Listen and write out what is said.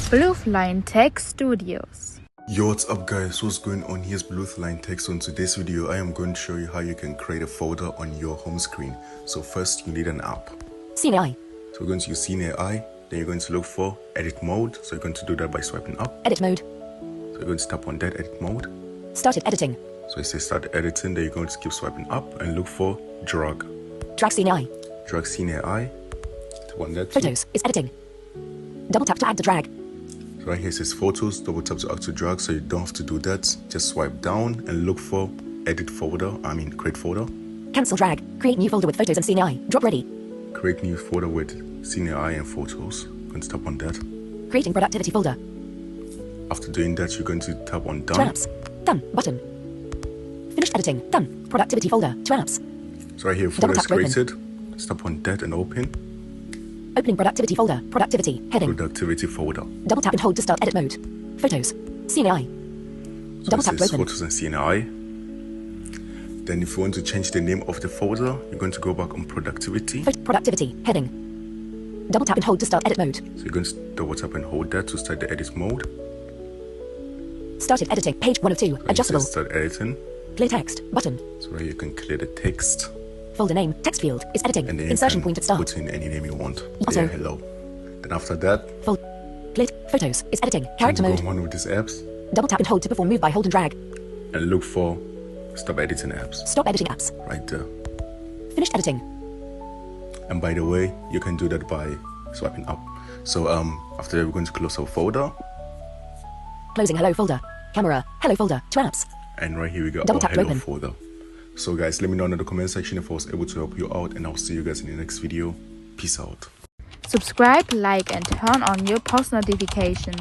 Blueline Tech Studios. Yo, what's up guys, what's going on? Here's Blueline Tech. So in today's video I am going to show you how you can create a folder on your home screen. So first you need an app. CineAI. So we're going to use CineAI, then you're going to look for edit mode. So you're going to do that by swiping up. Edit mode. So you're going to tap on that edit mode. Started editing. So it says start editing, then you're going to keep swiping up and look for drag. Drag CineAI. Drag CineAI. Tap on that. Photos is editing. Double tap to add the drag. So right here it says photos, double tap to add to drag, so you don't have to do that. Just swipe down and look for edit folder, create folder. Cancel drag. Create new folder with photos and CineAI. Drop ready. Create new folder with CineAI and photos. I'm going to tap on that. Creating productivity folder. After doing that, you're going to tap on Two done. apps. Done button. Finished editing. Done. Productivity folder. Two apps. So right here, folder is created. Let's tap on that and open. Opening productivity folder. Productivity. Heading. Productivity folder. Double tap and hold to start edit mode. Photos. CineAI. So Double it tap to says open. photos and CineAI. Then if you want to change the name of the folder, you're going to go back on productivity. Productivity. Heading. Double tap and hold to start edit mode. So you're going to double tap and hold that to start the edit mode. Started editing. Page 1 of 2. Adjustable. Start editing. Clear text. Button. So right here you can clear the text. Folder name. Text field is editing. And then Insertion you point can at start. put in any name you want. Also. Yeah, hello. Then after that, Clear. Photos is editing. Character go mode. on one with these apps Double tap and hold to perform move by hold and drag. and look for stop editing apps. Stop editing apps. Right there. Finished editing. And by the way, you can do that by swiping up. So after that, we're going to close our folder. Closing hello folder. Camera. Hello folder. Two apps. And right here we got Double our tap to hello open. folder. So guys, let me know in the comment section if I was able to help you out, and I'll see you guys in the next video. Peace out. Subscribe, like, and turn on your post notification.